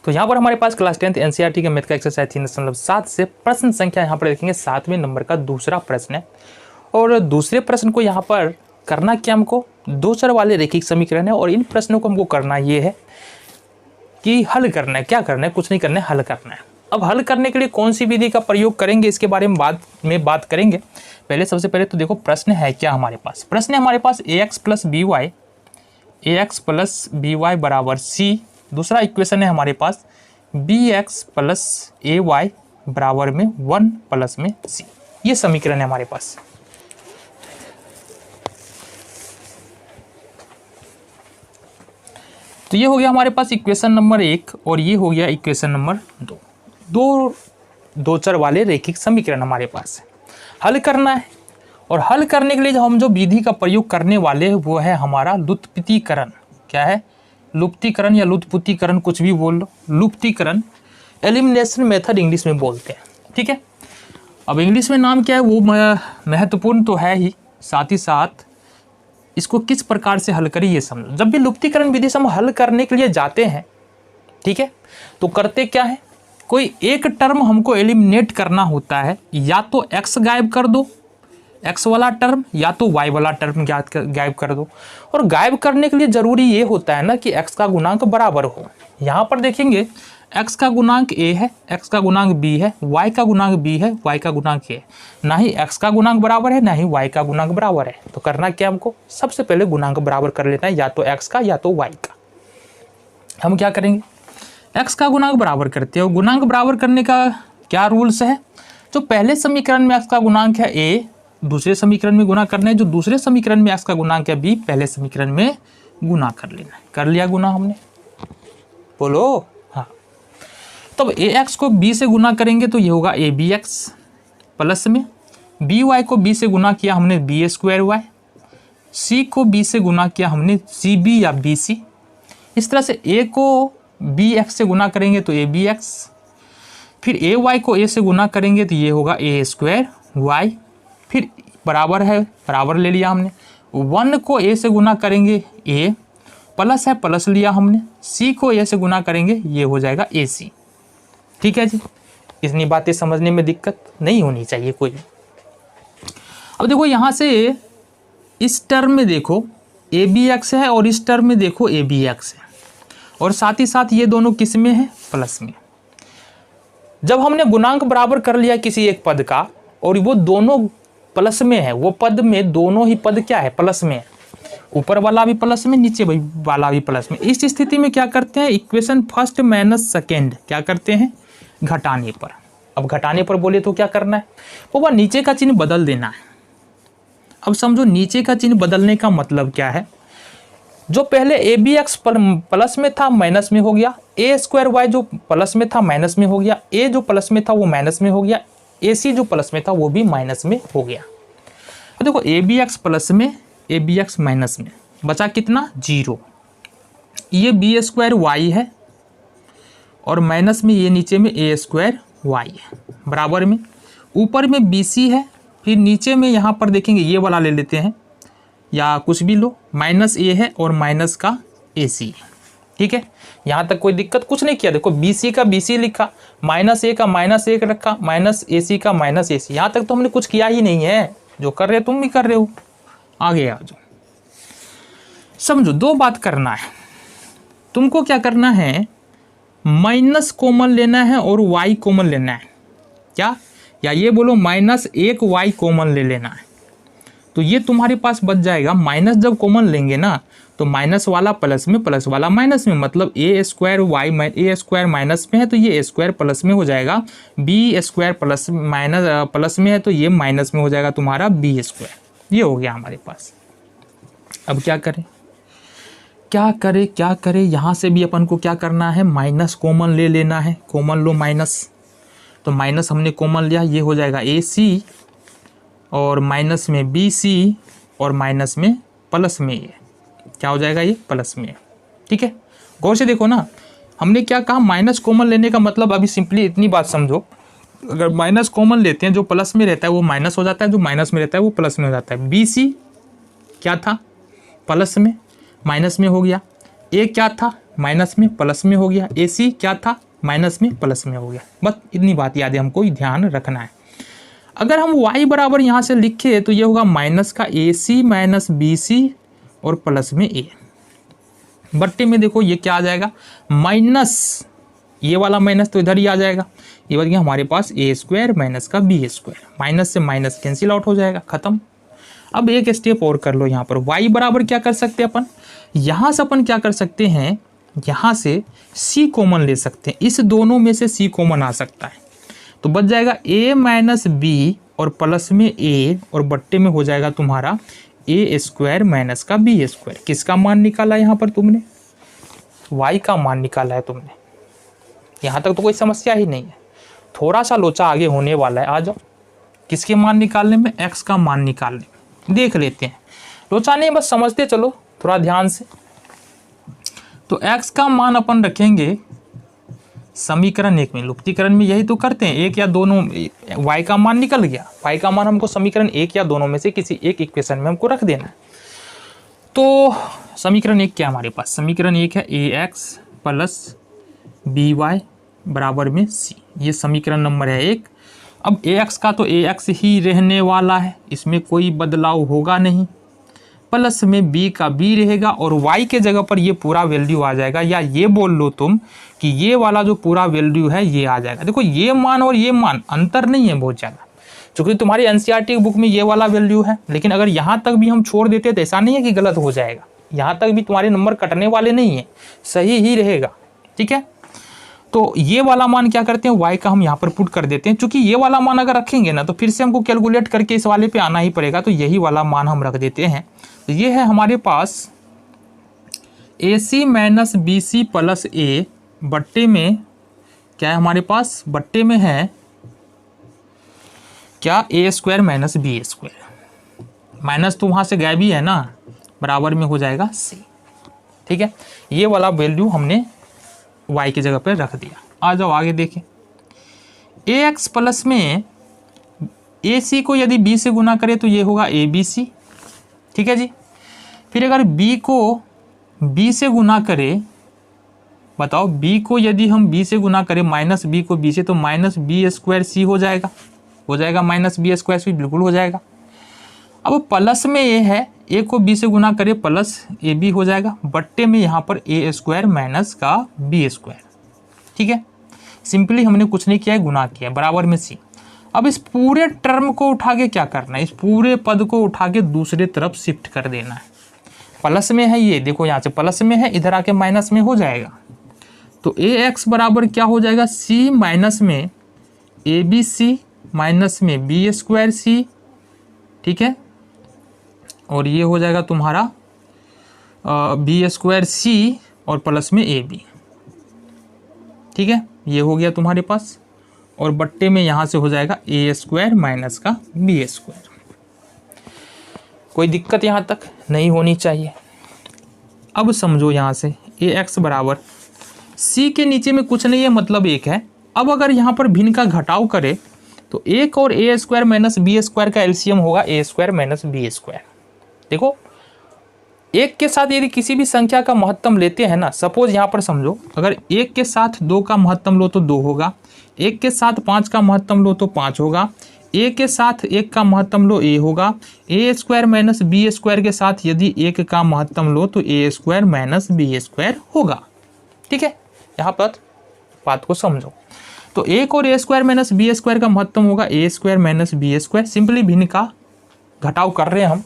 तो यहाँ पर हमारे पास क्लास 10th एनसीईआरटी के मैथ का एक्सरसाइज 3.7 से प्रश्न संख्या यहाँ पर देखेंगे 7वें नंबर का दूसरा प्रश्न है। और दूसरे प्रश्न को यहाँ पर करना क्या, हमको दो चर वाले रैखिक समीकरण है और इन प्रश्नों को हमको करना ये है कि हल करना है। क्या करना है, कुछ नहीं करना है, हल करना है। अब हल करने के लिए कौन सी विधि का प्रयोग करेंगे इसके बारे में बाद में बात करेंगे। पहले सबसे पहले तो देखो प्रश्न है क्या हमारे पास। प्रश्न है हमारे पास ax प्लस by बराबर c। दूसरा इक्वेशन है हमारे पास bx प्लस ay बराबर में 1 प्लस में c। ये समीकरण है हमारे पास। तो ये हो गया हमारे पास इक्वेशन नंबर 1 और ये हो गया इक्वेशन नंबर 2। दो चर वाले रैखिक समीकरण हमारे पास है। हल करना है और हल करने के लिए हम जो विधि का प्रयोग करने वाले हैं वो है हमारा लुत्पत्तीकरण। क्या है, लुप्तीकरण या लुत्पत्तीकरण, कुछ भी बोल लो। लुप्तीकरण एलिमिनेशन मेथड इंग्लिश में बोलते हैं, ठीक है। अब इंग्लिश में नाम क्या है वो महत्वपूर्ण तो है ही, साथ ही साथ इसको किस प्रकार से हल करें ये समझो। जब भी लुप्तीकरण विधि से हम हल करने के लिए जाते हैं, ठीक है, तो करते क्या है, कोई एक टर्म हमको एलिमिनेट करना होता है। या तो x गायब कर दो, x वाला टर्म, या तो y वाला टर्म गायब कर दो। और गायब करने के लिए जरूरी ये होता है ना कि x का गुणांक बराबर हो। यहाँ पर देखेंगे x का गुणांक a है, x का गुणांक b है, y का गुणांक b है, y का गुणांक a है। ना ही x का गुणांक बराबर है, ना ही y का गुणांक बराबर है। तो करना क्या हमको, सबसे पहले गुणांक बराबर कर लेना है, या तो x का या तो y का। हम क्या करेंगे, x का गुणांक बराबर करते हैं। गुणांक बराबर करने का क्या रूल्स है, जो पहले समीकरण में x का गुणांक है a, दूसरे समीकरण में गुना करना है। जो दूसरे समीकरण में x का गुणांक है b, पहले समीकरण में गुना कर लेना है। कर लिया गुना हमने, बोलो हाँ। तब ax को b से गुना करेंगे तो ये होगा abx प्लस में by को b से गुना किया हमने b स्क्वायर y, c को b से गुना किया हमने cb या bc। इस तरह से a को bx से गुना करेंगे तो abx, फिर ay को a से गुना करेंगे तो ये होगा a स्क्वायर y, फिर बराबर है, बराबर ले लिया हमने। 1 को a से गुना करेंगे a, प्लस है प्लस लिया हमने, c को a से गुना करेंगे ये हो जाएगा ac। ठीक है जी, इतनी बातें समझने में दिक्कत नहीं होनी चाहिए कोई। अब देखो यहाँ से इस टर्म में देखो abx है और इस टर्म में देखो abx है, और साथ ही साथ ये दोनों किस में है, प्लस में। जब हमने गुणांक बराबर कर लिया किसी एक पद का और वो दोनों प्लस में है, वो पद में दोनों ही पद क्या है, प्लस में है। ऊपर वाला भी प्लस में, नीचे वाला भी प्लस में। इस स्थिति में क्या करते हैं, इक्वेशन फर्स्ट माइनस सेकेंड क्या करते हैं, घटाने पर। अब घटाने पर बोले तो क्या करना है, वो नीचे का चिन्ह बदल देना है। अब समझो नीचे का चिन्ह बदलने का मतलब क्या है, जो पहले abx प्लस में था माइनस में हो गया, a स्क्वायर y जो प्लस में था माइनस में हो गया, a जो प्लस में था वो माइनस में हो गया, ac जो प्लस में था वो भी माइनस में हो गया। तो देखो abx प्लस में abx माइनस में बचा कितना, 0। ये b स्क्वायर y है और माइनस में ये नीचे में a स्क्वायर y है, बराबर में ऊपर में bc है, फिर नीचे में यहाँ पर देखेंगे ये वाला ले लेते हैं या कुछ भी लो, माइनस a है और माइनस का ac है। ठीक है, यहाँ तक कोई दिक्कत कुछ नहीं किया। देखो bc का bc लिखा, माइनस a का माइनस a रखा, माइनस ac का माइनस ac। यहाँ तक तो हमने कुछ किया ही नहीं है, जो कर रहे तुम भी कर रहे हो। आगे आ जाओ, समझो दो बात करना है तुमको। क्या करना है, माइनस कॉमन लेना है और y कॉमन लेना है। क्या, या ये बोलो माइनस 1y कॉमन ले लेना है, तो ये तुम्हारे पास बच जाएगा। माइनस जब कॉमन लेंगे ना तो माइनस वाला प्लस में, प्लस वाला माइनस में, मतलब a square y a square minus में है तो ये a स्क्वायर प्लस में हो जाएगा, b square plus minus plus में है तो ये माइनस में हो जाएगा तुम्हारा b स्क्वायर। ये हो गया हमारे पास। अब क्या करें, क्या करें, यहाँ से भी अपन को क्या करना है, माइनस कॉमन ले लेना है। कॉमन लो माइनस, तो माइनस हमने कॉमन लिया, ये हो जाएगा ac और माइनस में bc और माइनस में प्लस में ये क्या हो जाएगा, ये प्लस में। ठीक है, गौर से देखो ना, हमने क्या कहा, माइनस कॉमन लेने का मतलब अभी सिंपली इतनी बात समझो। अगर माइनस कॉमन लेते हैं, जो प्लस में रहता है वो माइनस हो जाता है, जो माइनस में रहता है वो प्लस में हो जाता है। bc क्या था, प्लस में, माइनस में हो गया। a क्या था, माइनस में प्लस में हो गया, ए सी क्या था माइनस में प्लस में हो गया। बस इतनी बात याद है, हमको ध्यान रखना है। अगर हम y बराबर यहाँ से लिखे तो ये होगा माइनस का ए सी माइनस बी सी और प्लस में ए, बट्टे में देखो ये क्या आ जाएगा माइनस, ये वाला माइनस तो इधर ही आ जाएगा, ये बच गया हमारे पास ए स्क्वायर माइनस का बी स्क्वायर, माइनस से माइनस कैंसिल आउट हो जाएगा, खत्म। अब एक स्टेप और कर लो, यहाँ पर y बराबर क्या कर सकते हैं अपन, यहाँ से अपन क्या कर सकते हैं, यहाँ से c कॉमन ले सकते हैं, इस दोनों में से c कॉमन आ सकता है, तो बच जाएगा a माइनस बी और प्लस में a और बट्टे में हो जाएगा तुम्हारा ए स्क्वायर माइनस का बी स्क्वायर। किसका मान निकाला यहाँ पर तुमने, y का मान निकाला है तुमने। यहाँ तक तो कोई समस्या ही नहीं है, थोड़ा सा लोचा आगे होने वाला है, आ जाओ। किसके मान निकालने में, x का मान निकालने में, देख लेते हैं। लोचा नहीं, बस समझते चलो थोड़ा ध्यान से। तो x का मान अपन रखेंगे समीकरण 1 में, लुप्तीकरण में यही तो करते हैं, एक या दोनों, y का मान निकल गया, y का मान हमको समीकरण 1 या दोनों में से किसी एक इक्वेशन में हमको रख देना है। तो समीकरण 1 क्या हमारे पास, समीकरण 1 है ax प्लस by बराबर में c, ये समीकरण नंबर है 1। अब ax का तो ax ही रहने वाला है, इसमें कोई बदलाव होगा नहीं, प्लस में b का b रहेगा और y के जगह पर ये पूरा वैल्यू आ जाएगा, या ये बोल लो तुम कि ये वाला जो पूरा वैल्यू है ये आ जाएगा। देखो ये मान और ये मान अंतर नहीं है बहुत ज़्यादा, चूँकि तुम्हारी एनसीईआरटी बुक में ये वाला वैल्यू है, लेकिन अगर यहाँ तक भी हम छोड़ देते तो ऐसा नहीं है कि गलत हो जाएगा, यहाँ तक भी तुम्हारे नंबर कटने वाले नहीं है, सही ही रहेगा, ठीक है। तो ये वाला मान क्या करते हैं, y का हम यहाँ पर पुट कर देते हैं, चूंकि ये वाला मान अगर रखेंगे ना तो फिर से हमको कैलकुलेट करके इस वाले पे आना ही पड़ेगा, तो यही वाला मान हम रख देते हैं। तो ये है हमारे पास ए सी माइनस बी सी प्लस ए, बट्टे में क्या है हमारे पास, बट्टे में है क्या A square minus B square, minus तो वहाँ से गायब ही है ना, बराबर में हो जाएगा सी, ठीक है। ये वाला वैल्यू हमने y की जगह पर रख दिया। आ जाओ आगे देखें, ax प्लस में ac को यदि b से गुना करें तो ये होगा abc, ठीक है जी। फिर अगर b को b से गुना करें, बताओ b को यदि हम b से गुना करें माइनस b को b से, तो माइनस बी स्क्वायर सी हो जाएगा माइनस बी स्क्वायर सी, बिल्कुल हो जाएगा। अब प्लस में ये है, ए को बी से गुना करें प्लस ए बी हो जाएगा, बट्टे में यहाँ पर ए स्क्वायर माइनस का बी स्क्वायर, ठीक है। सिंपली हमने कुछ नहीं किया है, गुना किया, बराबर में सी। अब इस पूरे टर्म को उठा के क्या करना है, इस पूरे पद को उठा के दूसरे तरफ शिफ्ट कर देना है। प्लस में है ये, देखो यहाँ से प्लस में है, इधर आके माइनस में हो जाएगा। तो ए एक्स बराबर क्या हो जाएगा, सी माइनस में ए बी सी माइनस में बी स्क्वायर सी, ठीक है। और ये हो जाएगा तुम्हारा बी स्क्वायर सी और प्लस में ए बी, ठीक है। ये हो गया तुम्हारे पास, और बट्टे में यहाँ से हो जाएगा ए स्क्वायर माइनस का बी स्क्वायर। कोई दिक्कत यहाँ तक नहीं होनी चाहिए। अब समझो यहाँ से ए एक्स बराबर सी के नीचे में कुछ नहीं है, मतलब एक है। अब अगर यहाँ पर भिन्न का घटाव करे तो एक और A square minus B square का एलसीएम होगा A square minus B square. देखो एक के साथ यदि किसी भी संख्या का महत्तम लेते हैं ना, सपोज यहाँ पर समझो अगर एक के साथ 2 का महत्तम लो तो 2 होगा, एक के साथ 5 का महत्तम लो तो 5 होगा, ए के साथ 1 का महत्तम लो ए होगा, A square minus B square के साथ यदि 1 का महत्तम लो तो A square minus B square होगा, ठीक है। यहाँ पर बात को समझो। तो एक और A square minus B square का महत्तम होगा A square minus B square. Simply भिन्न का घटाव कर रहे हैं हम,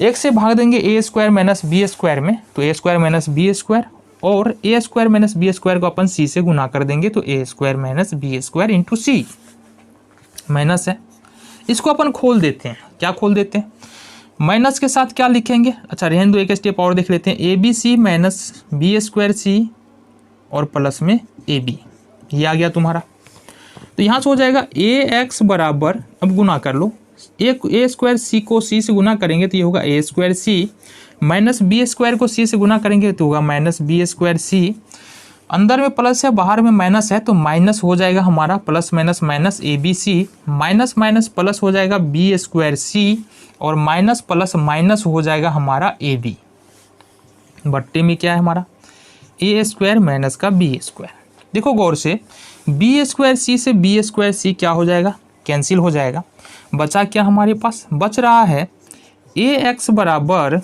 एक से भाग देंगे A square minus B square में, तो A square minus B square, और A square minus B square को अपन सी से गुना कर देंगे, तो A square minus B square into C, minus है। इसको अपन खोल देते हैं, क्या खोल देते हैं, माइनस के साथ क्या लिखेंगे, अच्छा रहने दो, एक स्टेप और देख लेते हैं, A B C minus B square C और प्लस में ए बी, ये आ गया तुम्हारा। तो यहाँ से हो जाएगा ए एक्स बराबर, अब गुना कर लो, एक ए स्क्वायर सी को सी से गुना करेंगे तो ये होगा A square C, minus B square को सी से गुना करेंगे तो होगा माइनस बी स्क्वायर सी। अंदर में प्लस है, बाहर में माइनस है, तो माइनस हो जाएगा हमारा, plus minus minus A B C, minus minus plus हो जाएगा बी स्क्वायर सी, और माइनस प्लस माइनस हो जाएगा हमारा ए बी। बट्टे में क्या है हमारा ए स्क्वायर माइनस का बी स्क्वायर। देखो गौर से, बी स्क्वायर सी से बी स्क्वायर सी क्या हो जाएगा, कैंसिल हो जाएगा। बचा क्या हमारे पास, बच रहा है ए एक्स बराबर,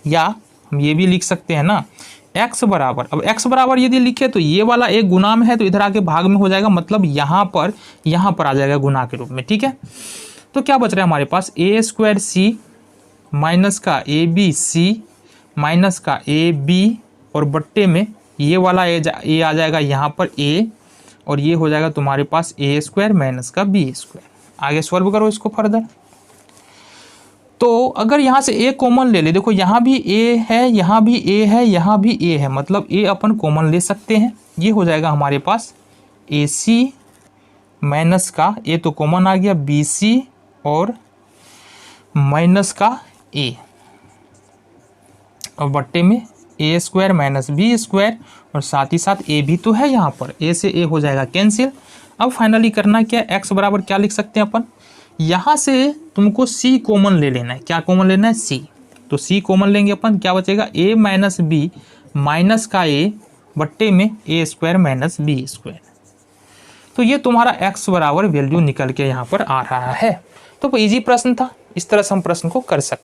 या हम ये भी लिख सकते हैं ना एक्स बराबर। अब एक्स बराबर यदि लिखे तो ये वाला एक गुना में है तो इधर आके भाग में हो जाएगा, मतलब यहाँ पर आ जाएगा गुना के रूप में, ठीक है। तो क्या बच रहा है हमारे पास, ए स्क्वायर सी माइनस का ए बी सी माइनस का ए बी, और बट्टे में ये वाला ए आ जाएगा यहाँ पर ए, और ये हो जाएगा तुम्हारे पास ए स्क्वायर माइनस का बी स्क्वायर। आगे सॉल्व करो इसको फर्दर। तो अगर यहाँ से ए कॉमन ले ले, देखो यहाँ भी ए है, यहाँ भी ए है, यहाँ भी ए है, मतलब ए अपन कॉमन ले सकते हैं। ये हो जाएगा हमारे पास ए सी माइनस का ए तो कॉमन आ गया बी सी और माइनस का ए, और बट्टे में ए स्क्वायर माइनस बी स्क्वायर, और साथ ही साथ ए भी तो है यहाँ पर, ए से ए हो जाएगा कैंसिल। अब फाइनली करना क्या, एक्स बराबर क्या लिख सकते हैं अपन, यहाँ से तुमको सी कॉमन ले लेना है। क्या कॉमन लेना है, सी। तो सी कॉमन लेंगे अपन, क्या बचेगा ए माइनस बी माइनस का ए बट्टे में ए स्क्वायर माइनस बी स्क्वायर। तो ये तुम्हारा एक्स बराबर वैल्यू निकल के यहाँ पर आ रहा है। तो इजी प्रश्न था, इस तरह से हम प्रश्न को कर सकते हैं।